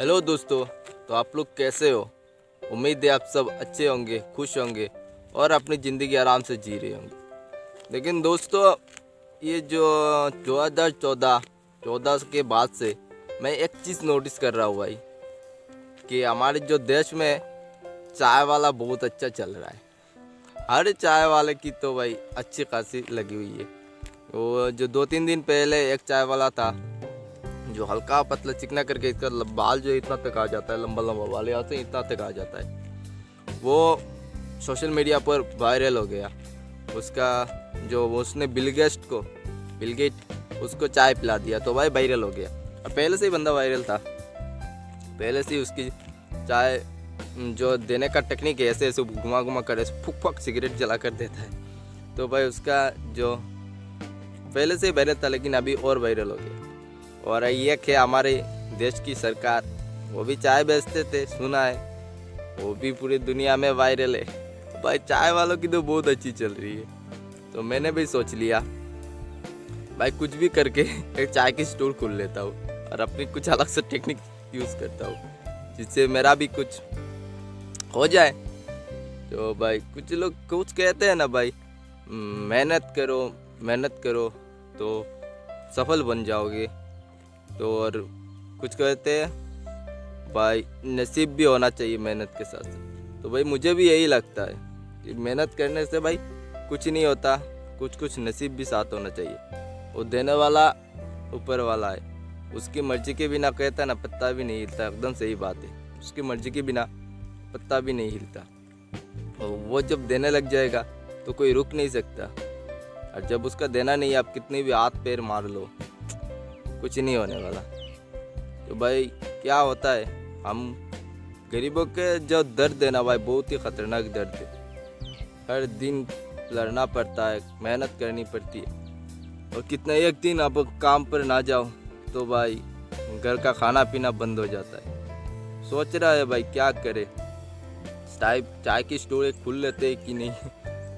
Hello दोस्तों। तो आप लोग कैसे हो? उम्मीद है आप सब अच्छे होंगे, खुश होंगे और अपनी ज़िंदगी आराम से जी रहे होंगे। लेकिन दोस्तों, ये जो 2014 के बाद से मैं एक चीज़ नोटिस कर रहा हूँ भाई, कि हमारे जो देश में चाय वाला बहुत अच्छा चल रहा है। हर चाय वाले की तो भाई अच्छी खासी लगी हुई है। वो जो 2-3 दिन पहले एक चाय वाला था, जो हल्का पतला चिकना करके, इसका बाल जो इतना तक आ जाता है, लंबा लंबा बाल यहाँ से इतना तक आ जाता है, वो सोशल मीडिया पर वायरल हो गया। उसका जो उसने बिल गेट उसको चाय पिला दिया तो भाई वायरल हो गया। और पहले से ही बंदा वायरल था, पहले से ही उसकी चाय जो देने का टेक्निक है, ऐसे ऐसे घुमा घुमा कर ऐसे फुक फुक सिगरेट जला कर देता है। तो भाई उसका जो पहले से ही वायरल था, लेकिन अभी और वायरल हो गया। और ये है हमारे देश की सरकार, वो भी चाय बेचते थे, सुना है, वो भी पूरी दुनिया में वायरल है। भाई चाय वालों की तो बहुत अच्छी चल रही है। तो मैंने भी सोच लिया भाई कुछ भी करके एक चाय की स्टोर खोल लेता हूँ और अपनी कुछ अलग से टेक्निक यूज़ करता हूँ, जिससे मेरा भी कुछ हो जाए। तो भाई कुछ लोग कुछ कहते हैं ना भाई, मेहनत करो तो सफल बन जाओगे। तो और कुछ कहते हैं भाई नसीब भी होना चाहिए मेहनत के साथ। तो भाई मुझे भी यही लगता है कि मेहनत करने से भाई कुछ नहीं होता, कुछ नसीब भी साथ होना चाहिए। वो देने वाला ऊपर वाला है, उसकी मर्जी के बिना कहता ना पत्ता भी नहीं हिलता। एकदम सही बात है, उसकी मर्जी के बिना पत्ता भी नहीं हिलता। और वो जब देने लग जाएगा तो कोई रुक नहीं सकता। और जब उसका देना नहीं, आप कितनी भी हाथ पैर मार लो, कुछ नहीं होने वाला। तो भाई क्या होता है, हम गरीबों के जो दर्द है ना भाई, बहुत ही ख़तरनाक दर्द है। हर दिन लड़ना पड़ता है, मेहनत करनी पड़ती है। और कितना एक दिन आप काम पर ना जाओ तो भाई घर का खाना पीना बंद हो जाता है। सोच रहा है भाई क्या करे, चाय की स्टोर एक खोल लेते हैं कि नहीं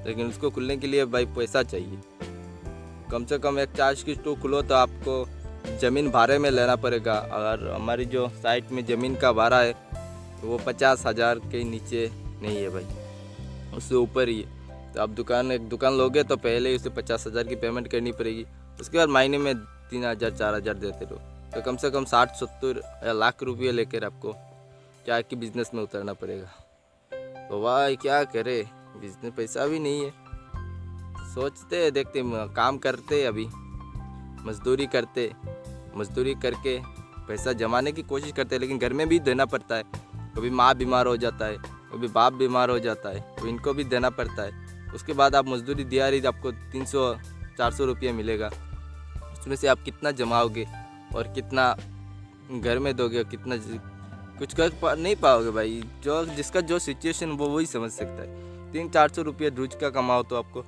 लेकिन उसको खुलने के लिए भाई पैसा चाहिए। कम से कम एक चाय की स्टोर खुलो तो आपको ज़मीन भाड़े में लेना पड़ेगा। अगर हमारी जो साइट में ज़मीन का भाड़ा है वो 50,000 के नीचे नहीं है भाई, उससे ऊपर ही है। तो आप एक दुकान लोगे तो पहले ही उसे 50,000 की पेमेंट करनी पड़ेगी। उसके बाद महीने में 3,000-4,000 देते रहो, तो कम से कम 60-70 या लाख रुपये लेकर आपको चाय की बिज़नेस में उतरना पड़ेगा। तो भाई क्या करे, बिजनेस पैसा भी नहीं है। सोचते देखते काम करते, अभी मजदूरी करके पैसा जमाने की कोशिश करते हैं, लेकिन घर में भी देना पड़ता है। कभी माँ बीमार हो जाता है, कभी बाप बीमार हो जाता है, तो इनको भी देना पड़ता है। उसके बाद आप मजदूरी दिया रही, आपको 300-400 रुपये मिलेगा। उसमें से आप कितना जमाओगे और कितना घर में दोगे, कितना कुछ कर नहीं पाओगे भाई। जो जिसका जो सिचुएशन वो वही समझ सकता है। 300-400 रुपये रोज का कमाओ तो आपको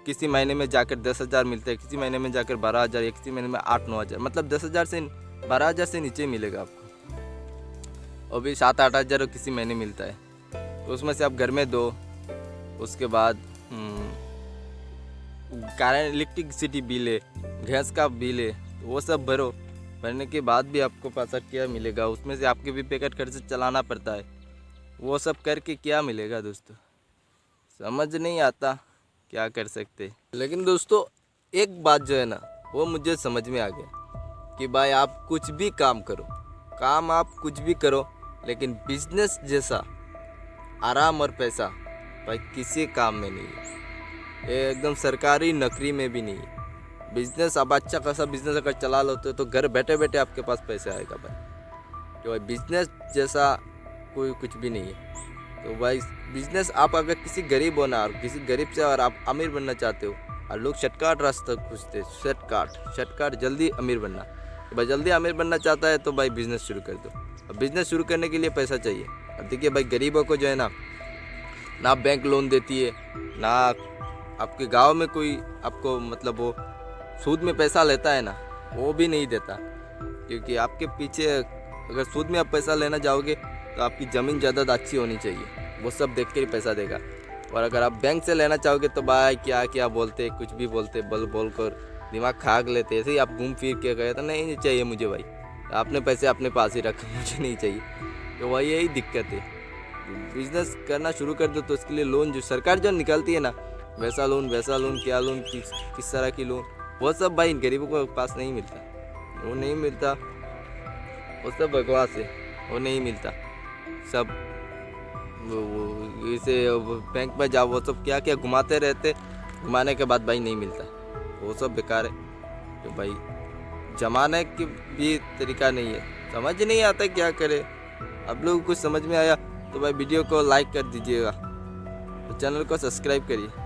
किसी महीने में जाकर 10,000 मिलता है, किसी महीने में जाकर 12,000, किसी महीने में 8-9 हज़ार, मतलब 10,000 से 12,000 से नीचे मिलेगा आपको। और भी 7-8 हज़ार किसी महीने मिलता है, तो उसमें से आप घर में दो। उसके बाद कारण इलेक्ट्रिसिटी बिल है, गैस का बिल है, वो सब भरने के बाद भी आपको पैसा क्या मिलेगा? उसमें से आपके भी पैकेट खर्च चलाना पड़ता है। वो सब करके क्या मिलेगा दोस्तों? समझ नहीं आता, क्या कर सकते। लेकिन दोस्तों एक बात जो है ना, वो मुझे समझ में आ गया कि भाई आप कुछ भी काम करो, आप कुछ भी करो, लेकिन बिजनेस जैसा आराम और पैसा भाई किसी काम में नहीं है। ये एकदम सरकारी नौकरी में भी नहीं है। बिजनेस आप अच्छा खासा बिजनेस अगर चला लेते हो तो घर बैठे बैठे आपके पास पैसे आएगा भाई। तो भाई बिजनेस जैसा कोई कुछ भी नहीं है। तो भाई बिजनेस आप अगर किसी गरीब हो ना, और किसी गरीब से और आप अमीर बनना चाहते हो, और लोग शॉर्टकट रास्ता खोजते हैं, शॉर्टकट जल्दी अमीर बनना। तो भाई जल्दी अमीर बनना चाहता है तो भाई बिज़नेस शुरू कर दो। अब बिज़नेस शुरू करने के लिए पैसा चाहिए। अब देखिए भाई गरीबों को जो है ना बैंक लोन देती है, ना आपके गांव में कोई आपको मतलब वो सूद में पैसा लेता है ना, वो भी नहीं देता। क्योंकि आपके पीछे अगर सूद में आप पैसा लेना जाओगे तो आपकी ज़मीन जायदाद अच्छी होनी चाहिए, वो सब देख कर ही पैसा देगा। और अगर आप बैंक से लेना चाहोगे तो भाई क्या क्या बोलते, कुछ भी बोलते, बोल कर दिमाग खाग लेते। ऐसे ही आप घूम फिर के गए तो नहीं चाहिए मुझे भाई, आपने पैसे अपने पास ही रख, मुझे नहीं चाहिए। तो वही यही दिक्कत है। बिजनेस करना शुरू कर दो तो उसके लिए लोन जो सरकार जो निकालती है ना, वैसा लोन क्या लोन किस तरह की लोन, वो सब भाई गरीबों के पास नहीं मिलता। वो नहीं मिलता, वो सब बकवास है, वो नहीं मिलता। सब वो इसे बैंक में जाओ, वो सब क्या क्या घुमाते रहते, घुमाने के बाद भाई नहीं मिलता, वो सब बेकार है। तो भाई जमाने की भी तरीका नहीं है, समझ नहीं आता क्या करे। आप लोगों को कुछ समझ में आया तो भाई वीडियो को लाइक कर दीजिएगा, तो चैनल को सब्सक्राइब करिए।